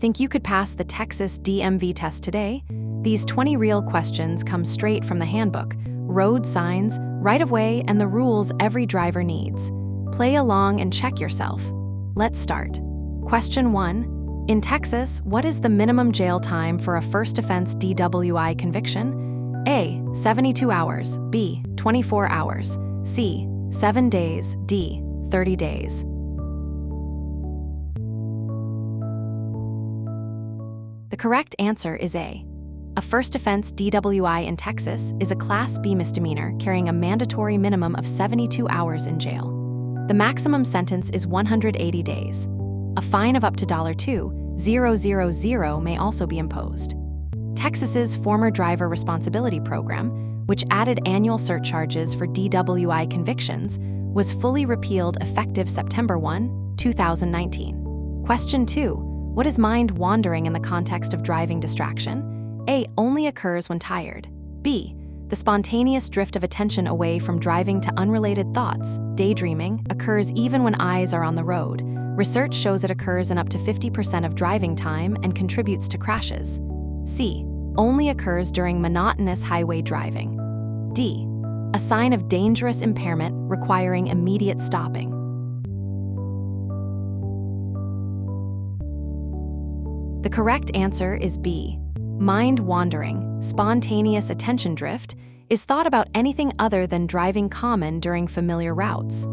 Think you could pass the Texas DMV test today? These 20 real questions come straight from the handbook, road signs, right-of-way, and the rules every driver needs. Play along and check yourself. Let's start. Question 1. In Texas, what is the minimum jail time for a first offense DWI conviction? A. 72 hours. B. 24 hours. C. 7 days. D. 30 days. The correct answer is A. A first offense DWI in Texas is a Class B misdemeanor carrying a mandatory minimum of 72 hours in jail. The maximum sentence is 180 days. A fine of up to $2,000 may also be imposed. Texas's former driver responsibility program, which added annual surcharges for DWI convictions, was fully repealed effective September 1, 2019. Question 2. What is mind wandering in the context of driving distraction? A. Only occurs when tired. B. The spontaneous drift of attention away from driving to unrelated thoughts, daydreaming, occurs even when eyes are on the road. Research shows it occurs in up to 50% of driving time and contributes to crashes. C. Only occurs during monotonous highway driving. D. A sign of dangerous impairment requiring immediate stopping. The correct answer is B. Mind wandering, spontaneous attention drift, is thought about anything other than driving common during familiar routes.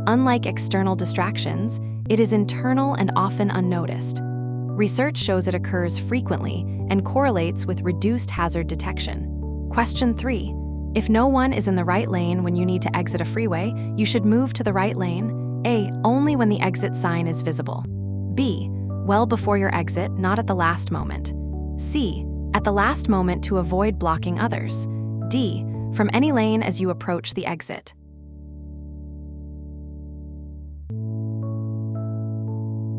Unlike external distractions, it is internal and often unnoticed. Research shows it occurs frequently and correlates with reduced hazard detection. Question 3. If no one is in the right lane when you need to exit a freeway, you should move to the right lane. A. Only when the exit sign is visible. B. Well before your exit, not at the last moment. C. At the last moment to avoid blocking others. D. From any lane as you approach the exit.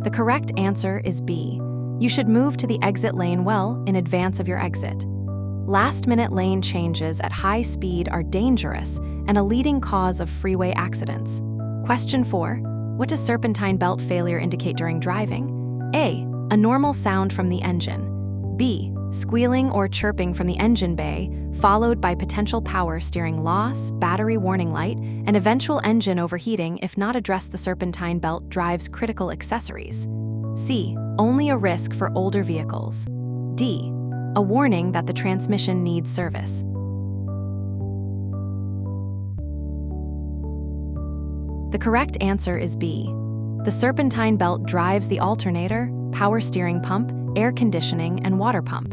The correct answer is B. You should move to the exit lane well in advance of your exit. Last-minute lane changes at high speed are dangerous and a leading cause of freeway accidents. Question 4. What does serpentine belt failure indicate during driving? A. A normal sound from the engine. B. Squealing or chirping from the engine bay, followed by potential power steering loss, battery warning light, and eventual engine overheating if not addressed. The serpentine belt drives critical accessories. C. Only a risk for older vehicles. D. A warning that the transmission needs service. The correct answer is B. The serpentine belt drives the alternator, power steering pump, air conditioning, and water pump.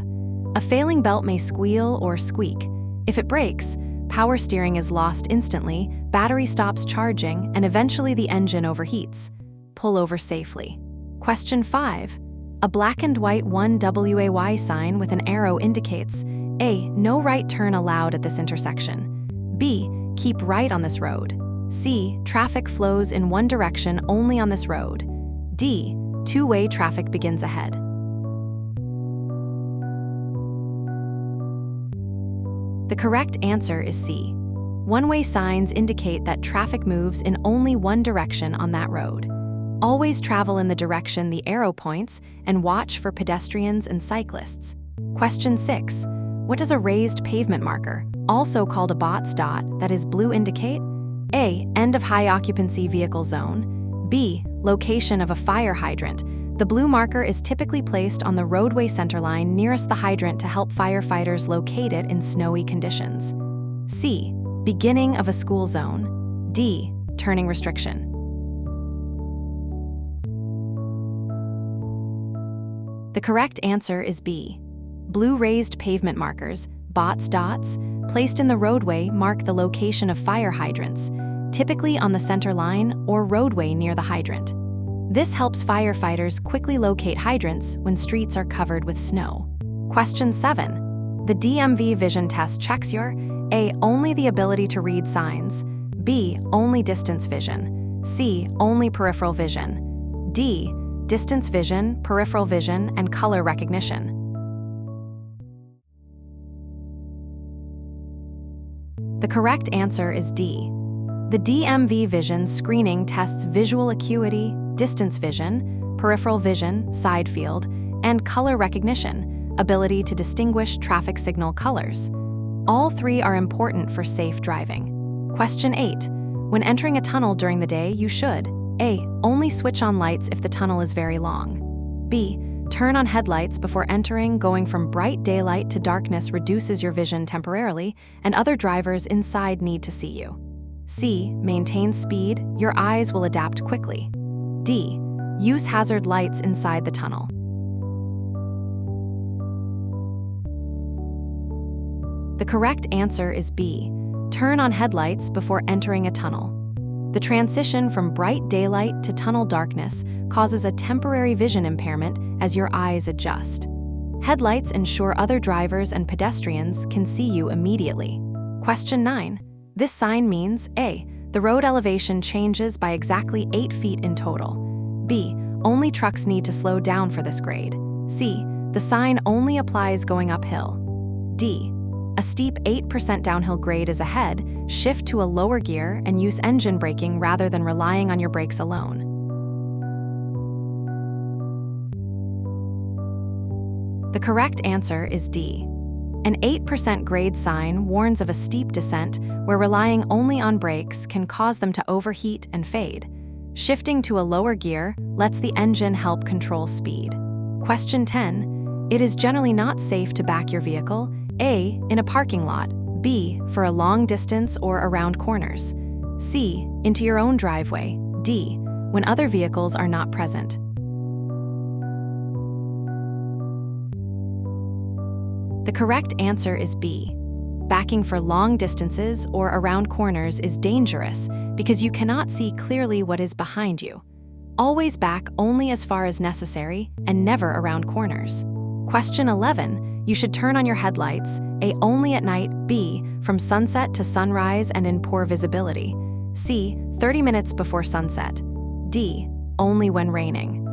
A failing belt may squeal or squeak. If it breaks, power steering is lost instantly, battery stops charging, and eventually the engine overheats. Pull over safely. Question 5. A black and white 1WAY sign with an arrow indicates A. No right turn allowed at this intersection. B. Keep right on this road. C. Traffic flows in one direction only on this road. D. Two-way traffic begins ahead. The correct answer is C. One-way signs indicate that traffic moves in only one direction on that road. Always travel in the direction the arrow points and watch for pedestrians and cyclists. Question 6. What does a raised pavement marker, also called a BOTS dot, that is blue indicate? A. End of high occupancy vehicle zone. B. Location of a fire hydrant. The blue marker is typically placed on the roadway centerline nearest the hydrant to help firefighters locate it in snowy conditions. C. Beginning of a school zone. D. Turning restriction. The correct answer is B. Blue raised pavement markers, BOTS dots, placed in the roadway mark the location of fire hydrants, typically on the center line or roadway near the hydrant. This helps firefighters quickly locate hydrants when streets are covered with snow. Question 7. The DMV vision test checks your A. Only the ability to read signs. B. Only distance vision. C. Only peripheral vision. D. Distance vision, peripheral vision, and color recognition. The correct answer is D. The DMV vision screening tests visual acuity, distance vision, peripheral vision, side field, and color recognition, ability to distinguish traffic signal colors. All three are important for safe driving. Question 8. When entering a tunnel during the day, you should A. Only switch on lights if the tunnel is very long. B. Turn on headlights before entering. Going from bright daylight to darkness reduces your vision temporarily, and other drivers inside need to see you. C. Maintain speed. Your eyes will adapt quickly. D. Use hazard lights inside the tunnel. The correct answer is B. Turn on headlights before entering a tunnel. The transition from bright daylight to tunnel darkness causes a temporary vision impairment as your eyes adjust. Headlights ensure other drivers and pedestrians can see you immediately. Question 9. This sign means A. The road elevation changes by exactly 8 feet in total. B. Only trucks need to slow down for this grade. C. The sign only applies going uphill. D. A steep 8% downhill grade is ahead. Shift to a lower gear and use engine braking rather than relying on your brakes alone. The correct answer is D. An 8% grade sign warns of a steep descent where relying only on brakes can cause them to overheat and fade. Shifting to a lower gear lets the engine help control speed. Question 10. It is generally not safe to back your vehicle. A. In a parking lot. B. For a long distance or around corners. C. Into your own driveway. D. When other vehicles are not present. The correct answer is B. Backing for long distances or around corners is dangerous because you cannot see clearly what is behind you. Always back only as far as necessary and never around corners. Question 11. You should turn on your headlights. A. Only at night. B. From sunset to sunrise and in poor visibility. C. 30 minutes before sunset. D. Only when raining.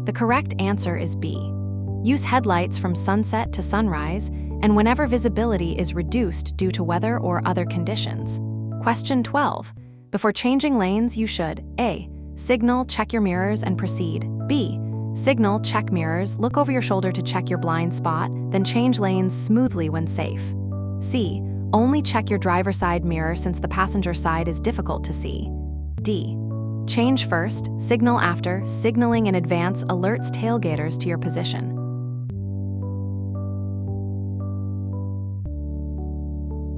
The correct answer is B. Use headlights from sunset to sunrise and whenever visibility is reduced due to weather or other conditions. Question 12. Before changing lanes, you should A. Signal, check your mirrors, and proceed. B. Signal, check mirrors, look over your shoulder to check your blind spot, then change lanes smoothly when safe. C. Only check your driver's side mirror since the passenger side is difficult to see. D. Change first, signal after. Signaling in advance alerts tailgaters to your position.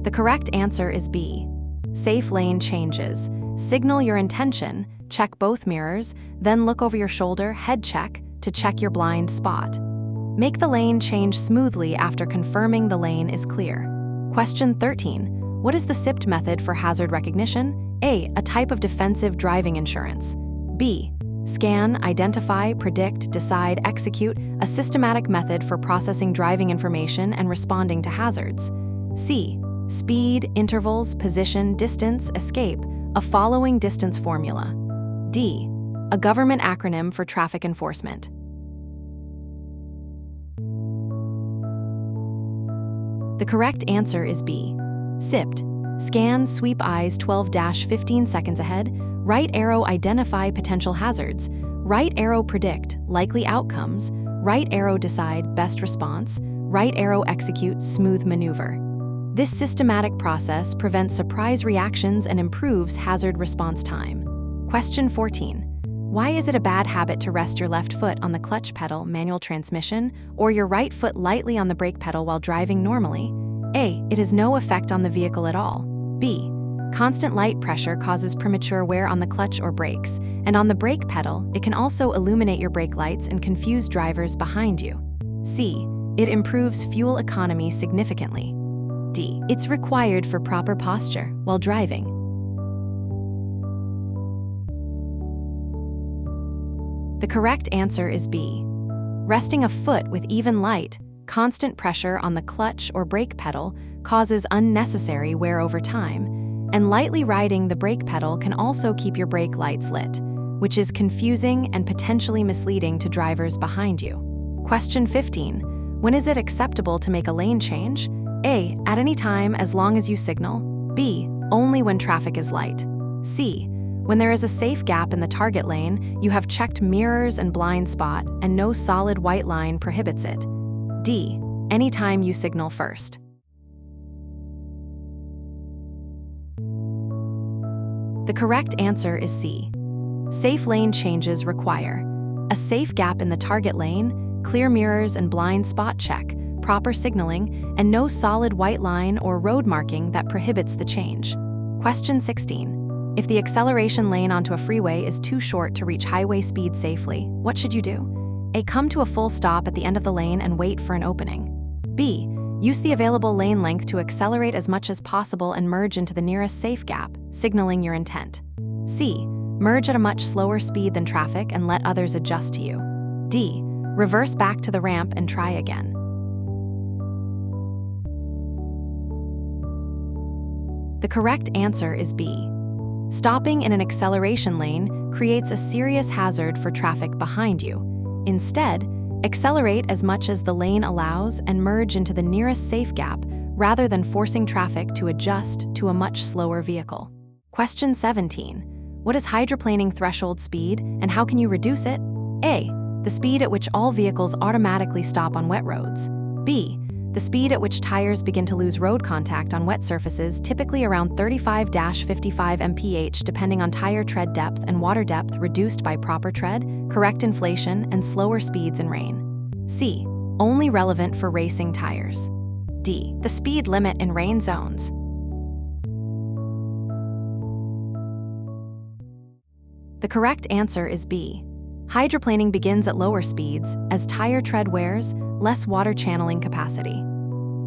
The correct answer is B. Safe lane changes. Signal your intention, check both mirrors, then look over your shoulder, head check, to check your blind spot. Make the lane change smoothly after confirming the lane is clear. Question 13. What is the SIPT method for hazard recognition? A. A type of defensive driving insurance. B. Scan, identify, predict, decide, execute, a systematic method for processing driving information and responding to hazards. C. Speed, intervals, position, distance, escape, a following distance formula. D. A government acronym for traffic enforcement. The correct answer is B. SIPT. Scan, sweep eyes 12-15 seconds ahead. Right arrow, identify potential hazards. Right arrow, predict likely outcomes. Right arrow, decide best response. Right arrow, execute smooth maneuver. This systematic process prevents surprise reactions and improves hazard response time. Question 14. Why is it a bad habit to rest your left foot on the clutch pedal, manual transmission, or your right foot lightly on the brake pedal while driving normally? A. It has no effect on the vehicle at all. B. Constant light pressure causes premature wear on the clutch or brakes, and on the brake pedal, it can also illuminate your brake lights and confuse drivers behind you. C. It improves fuel economy significantly. D. It's required for proper posture while driving. The correct answer is B. Resting a foot with even light, constant pressure on the clutch or brake pedal causes unnecessary wear over time, and lightly riding the brake pedal can also keep your brake lights lit, which is confusing and potentially misleading to drivers behind you. Question 15. When is it acceptable to make a lane change? A. At any time as long as you signal. B. Only when traffic is light. C. When there is a safe gap in the target lane, you have checked mirrors and blind spot, and no solid white line prohibits it. D. Anytime you signal first. The correct answer is C. Safe lane changes require a safe gap in the target lane, clear mirrors and blind spot check, proper signaling, and no solid white line or road marking that prohibits the change. Question 16. If the acceleration lane onto a freeway is too short to reach highway speed safely, what should you do? A. Come to a full stop at the end of the lane and wait for an opening. B. Use the available lane length to accelerate as much as possible and merge into the nearest safe gap, signaling your intent. C. Merge at a much slower speed than traffic and let others adjust to you. D. Reverse back to the ramp and try again. The correct answer is B. Stopping in an acceleration lane creates a serious hazard for traffic behind you. Instead, accelerate as much as the lane allows and merge into the nearest safe gap rather than forcing traffic to adjust to a much slower vehicle. Question 17. What is hydroplaning threshold speed and how can you reduce it? A. The speed at which all vehicles automatically stop on wet roads. B. The speed at which tires begin to lose road contact on wet surfaces, typically around 35-55 mph, depending on tire tread depth and water depth, reduced by proper tread, correct inflation, and slower speeds in rain. C. Only relevant for racing tires. D. The speed limit in rain zones. The correct answer is B. Hydroplaning begins at lower speeds as tire tread wears less water channeling capacity.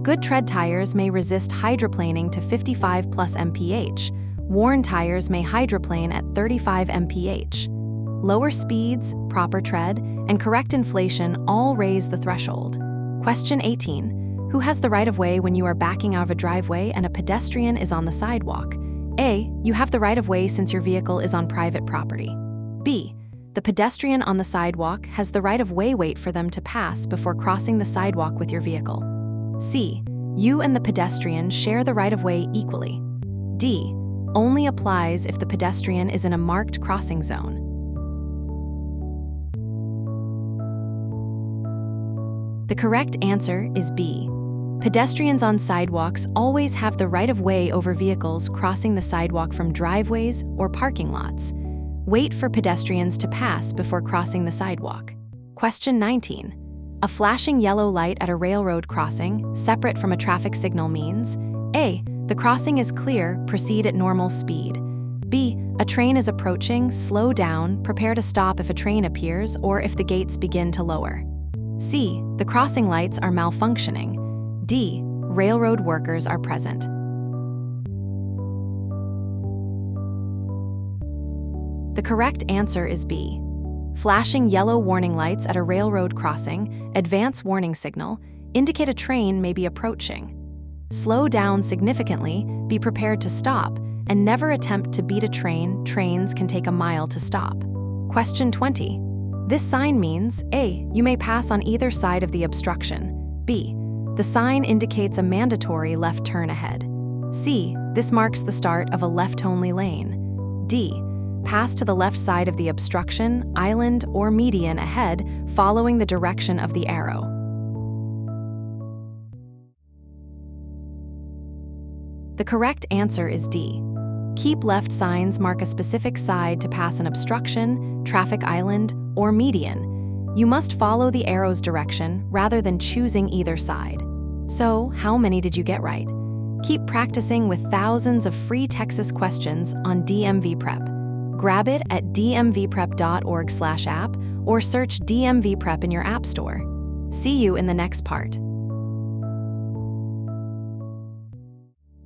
Good tread tires may resist hydroplaning to 55+ mph. Worn tires may hydroplane at 35 mph. Lower speeds, proper tread, and correct inflation all raise the threshold. Question 18. Who has the right-of-way when you are backing out of a driveway and a pedestrian is on the sidewalk? A. You have the right-of-way since your vehicle is on private property. B. The pedestrian on the sidewalk has the right-of-way. Wait for them to pass before crossing the sidewalk with your vehicle. C. You and the pedestrian share the right-of-way equally. D. Only applies if the pedestrian is in a marked crossing zone. The correct answer is B. Pedestrians on sidewalks always have the right-of-way over vehicles crossing the sidewalk from driveways or parking lots. Wait for pedestrians to pass before crossing the sidewalk. Question 19. A flashing yellow light at a railroad crossing, separate from a traffic signal, means A. The crossing is clear, proceed at normal speed. B. A train is approaching, slow down, prepare to stop if a train appears or if the gates begin to lower. C. The crossing lights are malfunctioning. D. Railroad workers are present. The correct answer is B. Flashing yellow warning lights at a railroad crossing, advance warning signal, indicate a train may be approaching. Slow down significantly, be prepared to stop, and never attempt to beat a train. Trains can take a mile to stop. Question 20. This sign means A. You may pass on either side of the obstruction. B. The sign indicates a mandatory left turn ahead. C. This marks the start of a left-only lane. D. Pass to the left side of the obstruction, island, or median ahead, following the direction of the arrow. The correct answer is D. Keep left signs mark a specific side to pass an obstruction, traffic island, or median. You must follow the arrow's direction rather than choosing either side. So, how many did you get right? Keep practicing with thousands of free Texas questions on DMV Prep. Grab it at dmvprep.org/app or search DMV Prep in your app store. See you in the next part.